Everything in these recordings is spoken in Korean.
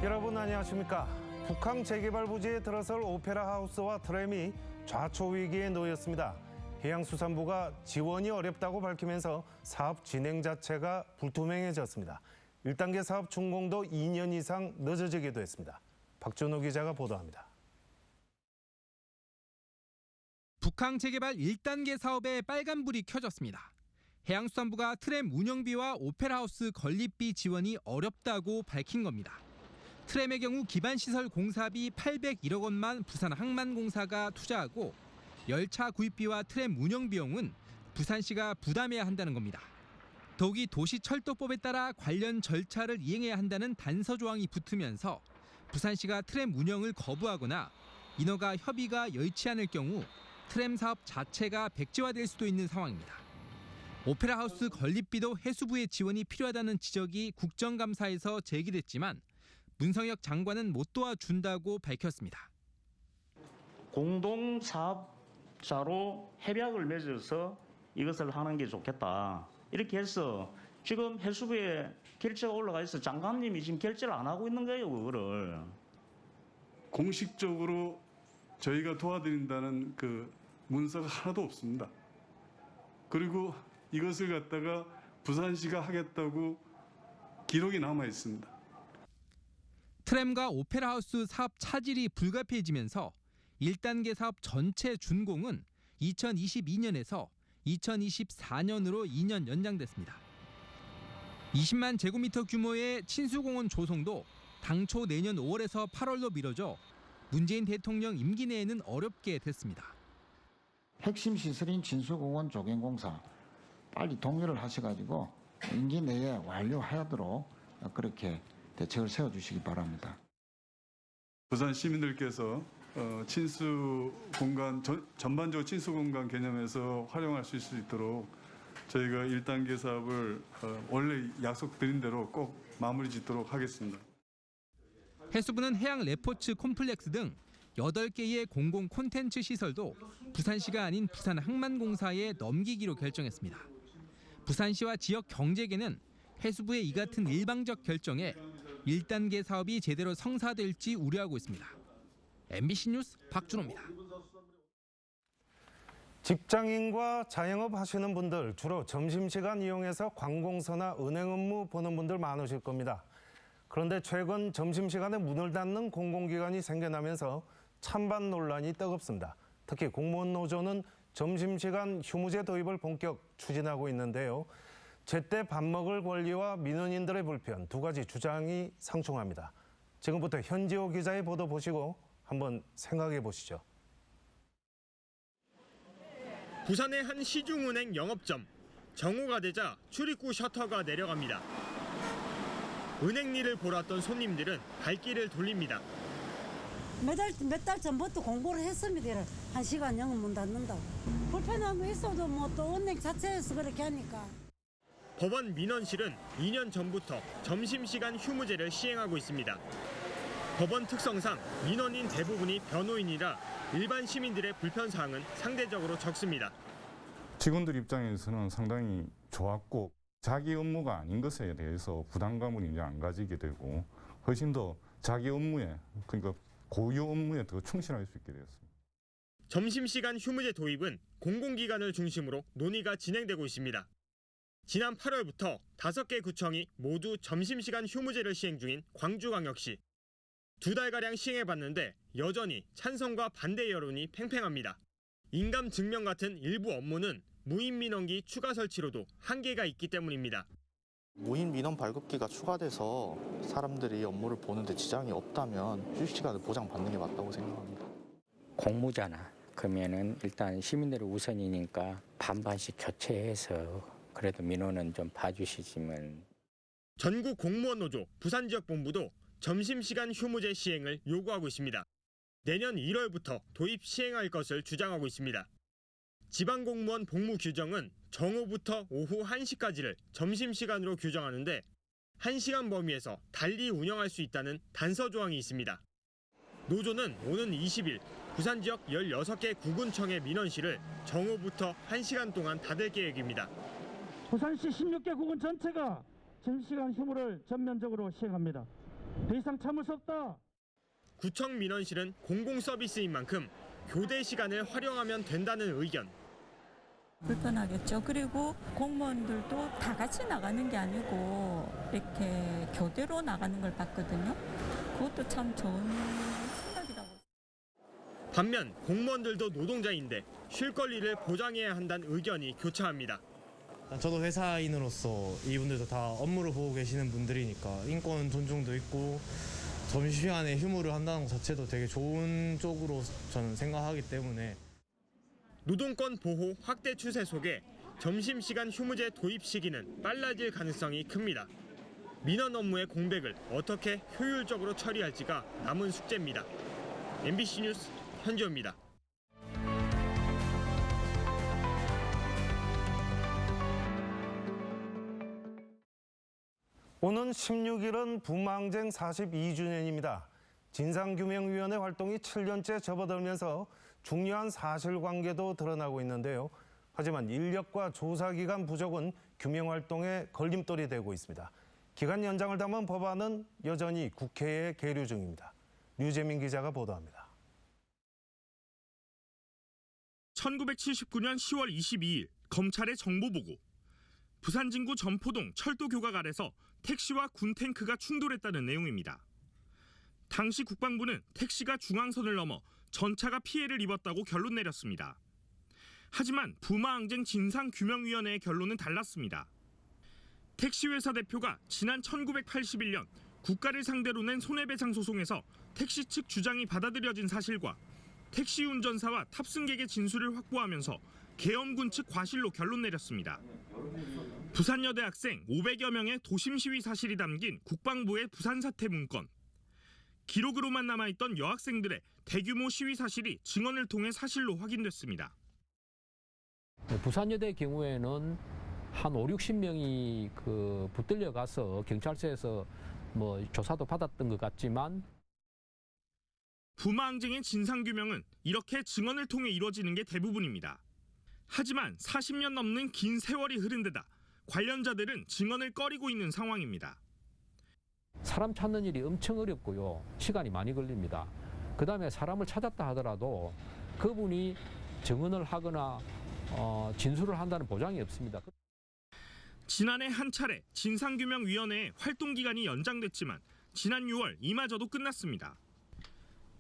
여러분 안녕하십니까? 북한 재개발 부지에 들어설 오페라 하우스와 트램이 좌초 위기에 놓였습니다. 해양수산부가 지원이 어렵다고 밝히면서 사업 진행 자체가 불투명해졌습니다. 1단계 사업 준공도 2년 이상 늦어지기도 했습니다. 박준호 기자가 보도합니다. 북한 재개발 1단계 사업에 빨간불이 켜졌습니다. 해양수산부가 트램 운영비와 오페라하우스 건립비 지원이 어렵다고 밝힌 겁니다. 트램의 경우 기반시설 공사비 801억 원만 부산항만공사가 투자하고 열차 구입비와 트램 운영 비용은 부산시가 부담해야 한다는 겁니다. 더욱이 도시철도법에 따라 관련 절차를 이행해야 한다는 단서 조항이 붙으면서 부산시가 트램 운영을 거부하거나 인허가 협의가 여의치 않을 경우 트램 사업 자체가 백지화될 수도 있는 상황입니다. 오페라하우스 건립비도 해수부의 지원이 필요하다는 지적이 국정감사에서 제기됐지만 문성혁 장관은 못 도와준다고 밝혔습니다. 공동사업자로 협약을 맺어서 이것을 하는 게 좋겠다. 이렇게 해서 지금 해수부에 결제가 올라가 있어 장관님이 지금 결제를 안 하고 있는 거예요, 그거를. 공식적으로 저희가 도와드린다는 그 문서가 하나도 없습니다. 그리고 이것을 갖다가 부산시가 하겠다고 기록이 남아 있습니다. 트램과 오페라하우스 사업 차질이 불가피해지면서 1단계 사업 전체 준공은 2022년에서 2024년으로 2년 연장됐습니다. 20만 제곱미터 규모의 친수공원 조성도 당초 내년 5월에서 8월로 미뤄져 문재인 대통령 임기 내에는 어렵게 됐습니다. 핵심 시설인 친수공원 조경공사 빨리 동의를 하셔가지고 임기 내에 완료하도록 그렇게 대책을 세워주시기 바랍니다. 부산 시민들께서 친수 공간 전반적으로 친수 공간 개념에서 활용할 수 있도록 저희가 1단계 사업을 원래 약속드린 대로 꼭 마무리 짓도록 하겠습니다. 해수부는 해양 레포츠 콤플렉스 등 8개의 공공 콘텐츠 시설도 부산시가 아닌 부산항만공사에 넘기기로 결정했습니다. 부산시와 지역 경제계는 해수부의 이 같은 일방적 결정에 1단계 사업이 제대로 성사될지 우려하고 있습니다. MBC 뉴스 박준호입니다. 직장인과 자영업 하시는 분들 주로 점심시간 이용해서 관공서나 은행 업무 보는 분들 많으실 겁니다. 그런데 최근 점심시간에 문을 닫는 공공기관이 생겨나면서 찬반 논란이 뜨겁습니다. 특히 공무원 노조는 점심시간 휴무제 도입을 본격 추진하고 있는데요. 제때 밥 먹을 권리와 민원인들의 불편 두 가지 주장이 상충합니다. 지금부터 현지호 기자의 보도 보시고 한번 생각해 보시죠. 부산의 한 시중은행 영업점. 정오가 되자 출입구 셔터가 내려갑니다. 은행 일을 보러 왔던 손님들은 발길을 돌립니다. 몇 달 전부터 공고를 했습니다. 1시간 영업 문 닫는다고. 불편한 거 있어도 뭐 또 은행 자체에서 그렇게 하니까. 법원 민원실은 2년 전부터 점심시간 휴무제를 시행하고 있습니다. 법원 특성상 민원인 대부분이 변호인이라 일반 시민들의 불편사항은 상대적으로 적습니다. 직원들 입장에서는 상당히 좋았고 자기 업무가 아닌 것에 대해서 부담감을 이제 안 가지게 되고 훨씬 더 자기 업무에 그러니까 고유 업무에 더 충실할 수 있게 되었습니다. 점심시간 휴무제 도입은 공공기관을 중심으로 논의가 진행되고 있습니다. 지난 8월부터 5개 구청이 모두 점심시간 휴무제를 시행 중인 광주광역시. 2달가량 시행해봤는데 여전히 찬성과 반대 여론이 팽팽합니다. 인감 증명 같은 일부 업무는 무인 민원기 추가 설치로도 한계가 있기 때문입니다. 무인 민원 발급기가 추가돼서 사람들이 업무를 보는데 지장이 없다면 휴식 시간을 보장받는 게 맞다고 생각합니다. 공무잖아. 그러면은 일단 시민들의 우선이니까 반반씩 교체해서 그래도 민원은 좀 봐주시지만. 전국 공무원 노조 부산지역본부도 점심시간 휴무제 시행을 요구하고 있습니다. 내년 1월부터 도입 시행할 것을 주장하고 있습니다. 지방공무원 복무 규정은 정오부터 오후 1시까지를 점심시간으로 규정하는데 1시간 범위에서 달리 운영할 수 있다는 단서 조항이 있습니다. 노조는 오는 20일 부산 지역 16개 구군청의 민원실을 정오부터 1시간 동안 닫을 계획입니다. 부산시 16개 구군 전체가 점심시간 휴무를 전면적으로 시행합니다. 더 이상 참을 수 없다. 구청 민원실은 공공 서비스인 만큼 교대 시간을 활용하면 된다는 의견. 불편하겠죠. 그리고 공무원들도 다 같이 나가는 게 아니고 이렇게 교대로 나가는 걸 봤거든요. 그것도 참 좋은 생각이라고. 반면 공무원들도 노동자인데 쉴 권리를 보장해야 한다는 의견이 교차합니다. 저도 회사인으로서 이분들도 다 업무를 보고 계시는 분들이니까 인권 존중도 있고 점심시간에 휴무를 한다는 것 자체도 되게 좋은 쪽으로 저는 생각하기 때문에 노동권 보호 확대 추세 속에 점심시간 휴무제 도입 시기는 빨라질 가능성이 큽니다. 민원 업무의 공백을 어떻게 효율적으로 처리할지가 남은 숙제입니다. MBC 뉴스 현주호입니다. 오는 16일은 부마항쟁 42주년입니다. 진상규명위원회 활동이 7년째 접어들면서 중요한 사실관계도 드러나고 있는데요. 하지만 인력과 조사기관 부족은 규명활동에 걸림돌이 되고 있습니다. 기간 연장을 담은 법안은 여전히 국회에 계류 중입니다. 류재민 기자가 보도합니다. 1979년 10월 22일 검찰의 정보보고. 부산 진구 점포동 철도 교각 아래서 택시와 군 탱크가 충돌했다는 내용입니다. 당시 국방부는 택시가 중앙선을 넘어 전차가 피해를 입었다고 결론 내렸습니다. 하지만 부마항쟁 진상규명위원회의 결론은 달랐습니다. 택시회사 대표가 지난 1981년 국가를 상대로 낸 손해배상 소송에서 택시 측 주장이 받아들여진 사실과 택시 운전사와 탑승객의 진술을 확보하면서 계엄군 측 과실로 결론 내렸습니다. 부산여대 학생 500여 명의 도심 시위 사실이 담긴 국방부의 부산 사태 문건. 기록으로만 남아있던 여학생들의 대규모 시위 사실이 증언을 통해 사실로 확인됐습니다. 부산여대의 경우에는 한 5, 60명이 붙들려 가서 경찰서에서 조사도 받았던 것 같지만 부마항쟁의 진상규명은 이렇게 증언을 통해 이루어지는 게 대부분입니다. 하지만 40년 넘는 긴 세월이 흐른 데다 관련자들은 증언을 꺼리고 있는 상황입니다. 사람 찾는 일이 엄청 어렵고요. 시간이 많이 걸립니다. 그다음에 사람을 찾았다 하더라도 그분이 증언을 하거나 진술을 한다는 보장이 없습니다. 지난해 한 차례 진상규명위원회의 활동기간이 연장됐지만 지난 6월 이마저도 끝났습니다.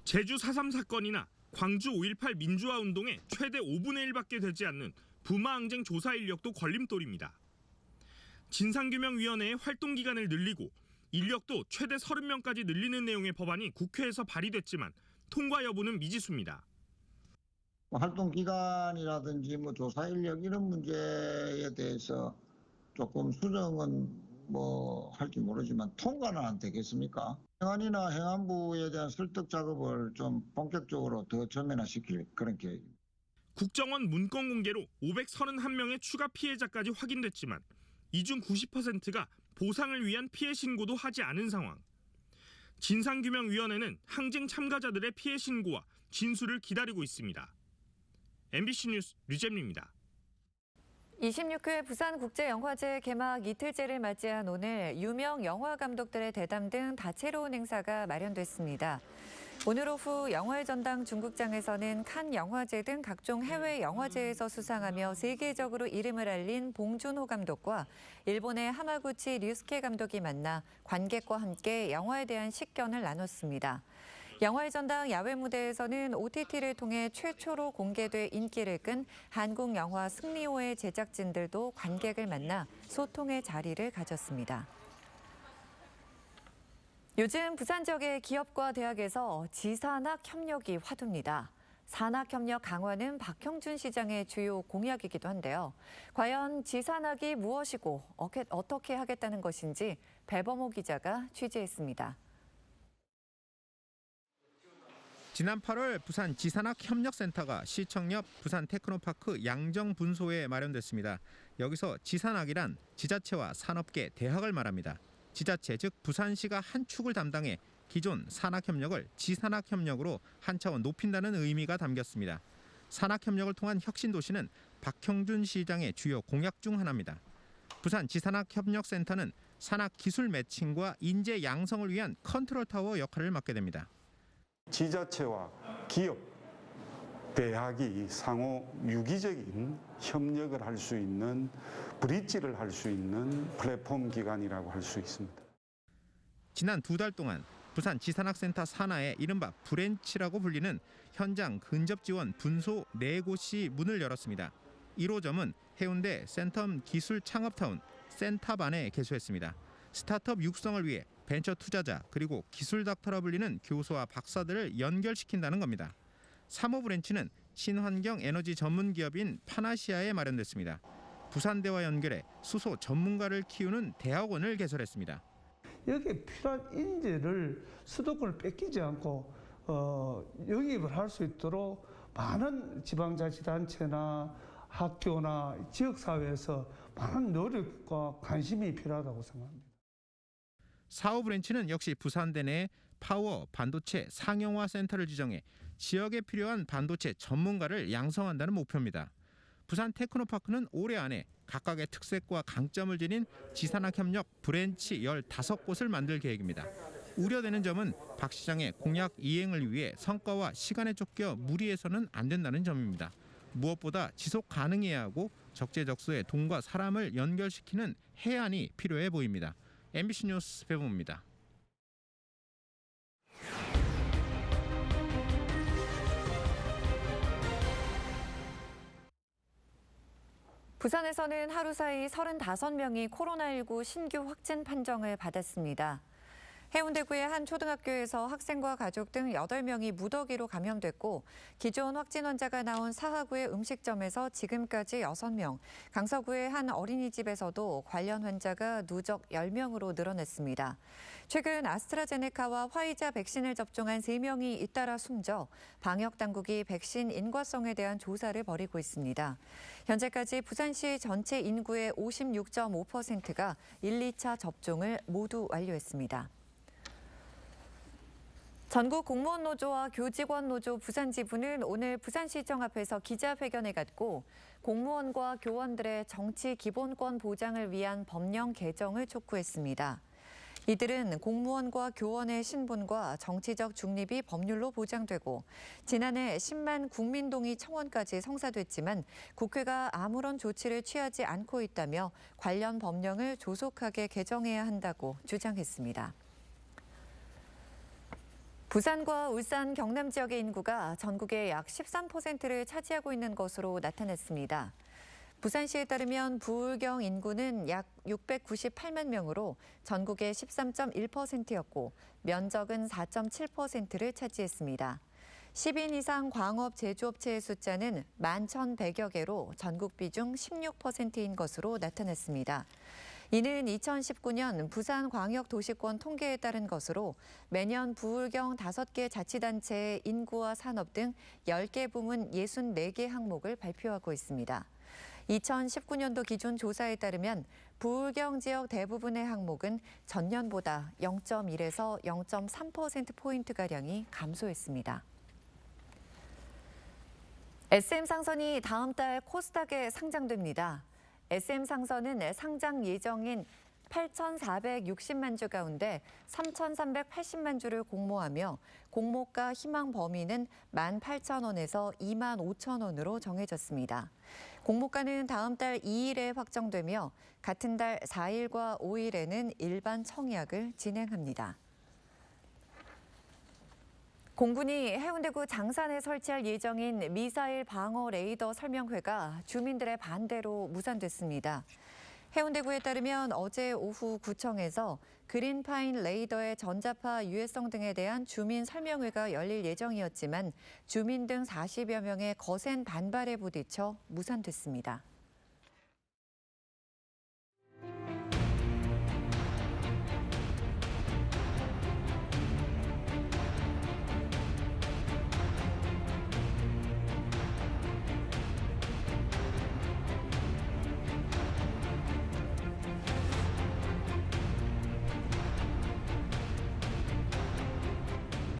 제주 4.3 사건이나 광주 5.18 민주화운동의 최대 5분의 1밖에 되지 않는 부마항쟁 조사 인력도 걸림돌입니다. 진상규명위원회의 활동기간을 늘리고 인력도 최대 30명까지 늘리는 내용의 법안이 국회에서 발의됐지만 통과 여부는 미지수입니다. 활동기간이라든지 조사 인력 이런 문제에 대해서 조금 수정은 할지 모르지만 통과는 안 되겠습니까? 행안이나 행안부에 대한 설득 작업을 좀 본격적으로 더 전면화시킬 그런 계획입니다. 국정원 문건 공개로 531명의 추가 피해자까지 확인됐지만 이 중 90%가 보상을 위한 피해 신고도 하지 않은 상황. 진상규명위원회는 항쟁 참가자들의 피해 신고와 진술을 기다리고 있습니다. MBC 뉴스 류재민입니다. 26회 부산국제영화제 개막 이틀째를 맞이한 오늘 유명 영화 감독들의 대담 등 다채로운 행사가 마련됐습니다. 오늘 오후 영화의 전당 중국장에서는 칸 영화제 등 각종 해외 영화제에서 수상하며 세계적으로 이름을 알린 봉준호 감독과 일본의 하마구치 류스케 감독이 만나 관객과 함께 영화에 대한 식견을 나눴습니다. 영화의 전당 야외 무대에서는 OTT를 통해 최초로 공개돼 인기를 끈 한국 영화 승리호의 제작진들도 관객을 만나 소통의 자리를 가졌습니다. 요즘 부산 지역의 기업과 대학에서 지산학 협력이 화두입니다. 산학협력 강화는 박형준 시장의 주요 공약이기도 한데요. 과연 지산학이 무엇이고 어떻게 하겠다는 것인지 배범호 기자가 취재했습니다. 지난 8월 부산 지산학협력센터가 시청 옆 부산 테크노파크 양정분소에 마련됐습니다. 여기서 지산학이란 지자체와 산업계, 대학을 말합니다. 지자체, 즉 부산시가 한 축을 담당해 기존 산학협력을 지산학협력으로 한 차원 높인다는 의미가 담겼습니다. 산학협력을 통한 혁신도시는 박형준 시장의 주요 공약 중 하나입니다. 부산 지산학협력센터는 산학 기술 매칭과 인재 양성을 위한 컨트롤 타워 역할을 맡게 됩니다. 지자체와 기업, 대학이 상호 유기적인 협력을 할 수 있는 브릿지를 할 수 있는 플랫폼 기관이라고 할 수 있습니다. 지난 2달 동안 부산 지산학센터 산하에 이른바 브랜치라고 불리는 현장 근접 지원 분소 4곳이 문을 열었습니다. 1호점은 해운대 센텀 기술 창업타운 센탑안에 개소했습니다. 스타트업 육성을 위해 벤처 투자자 그리고 기술 닥터라 불리는 교수와 박사들을 연결시킨다는 겁니다. 3호 브랜치는 친환경 에너지 전문 기업인 파나시아에 마련됐습니다. 부산대와 연결해 수소 전문가를 키우는 대학원을 개설했습니다. 여기에 필요한 인재를 수도권을 뺏기지 않고 영입을 할 수 있도록 많은 지방자치단체나 학교나 지역사회에서 많은 노력과 관심이 필요하다고 생각합니다. 4호 브랜치는 역시 부산대 내 파워 반도체 상용화 센터를 지정해 지역에 필요한 반도체 전문가를 양성한다는 목표입니다. 부산 테크노파크는 올해 안에 각각의 특색과 강점을 지닌 지산학 협력 브랜치 15곳을 만들 계획입니다. 우려되는 점은 박 시장의 공약 이행을 위해 성과와 시간에 쫓겨 무리해서는 안 된다는 점입니다. 무엇보다 지속 가능해야 하고 적재적소에 돈과 사람을 연결시키는 해안이 필요해 보입니다. MBC 뉴스 배봉입니다. 부산에서는 하루 사이 35명이 코로나19 신규 확진 판정을 받았습니다. 해운대구의 한 초등학교에서 학생과 가족 등 8명이 무더기로 감염됐고 기존 확진 환자가 나온 사하구의 음식점에서 지금까지 6명, 강서구의 한 어린이집에서도 관련 환자가 누적 10명으로 늘어났습니다. 최근 아스트라제네카와 화이자 백신을 접종한 3명이 잇따라 숨져 방역당국이 백신 인과성에 대한 조사를 벌이고 있습니다. 현재까지 부산시 전체 인구의 56.5%가 1, 2차 접종을 모두 완료했습니다. 전국 공무원 노조와 교직원 노조 부산지부는 오늘 부산시청 앞에서 기자회견을 갖고 공무원과 교원들의 정치 기본권 보장을 위한 법령 개정을 촉구했습니다. 이들은 공무원과 교원의 신분과 정치적 중립이 법률로 보장되고 지난해 10만 국민동의 청원까지 성사됐지만 국회가 아무런 조치를 취하지 않고 있다며 관련 법령을 조속하게 개정해야 한다고 주장했습니다. 부산과 울산, 경남 지역의 인구가 전국의 약 13%를 차지하고 있는 것으로 나타났습니다. 부산시에 따르면 부울경 인구는 약 698만 명으로 전국의 13.1%였고 면적은 4.7%를 차지했습니다. 10인 이상 광업 제조업체의 숫자는 11,100여 개로 전국 비중 16%인 것으로 나타났습니다. 이는 2019년 부산광역도시권 통계에 따른 것으로 매년 부울경 5개 자치단체의 인구와 산업 등 10개 부문 64개 항목을 발표하고 있습니다. 2019년도 기준 조사에 따르면 부울경 지역 대부분의 항목은 전년보다 0.1에서 0.3%포인트가량이 감소했습니다. SM상선이 다음 달 코스닥에 상장됩니다. SM상선은 상장 예정인 8,460만 주 가운데 3,380만 주를 공모하며 공모가 희망 범위는 18,000원에서 25,000원으로 정해졌습니다. 공모가는 다음 달 2일에 확정되며 같은 달 4일과 5일에는 일반 청약을 진행합니다. 공군이 해운대구 장산에 설치할 예정인 미사일 방어 레이더 설명회가 주민들의 반대로 무산됐습니다. 해운대구에 따르면 어제 오후 구청에서 그린파인 레이더의 전자파 유해성 등에 대한 주민 설명회가 열릴 예정이었지만 주민 등 40여 명의 거센 반발에 부딪혀 무산됐습니다.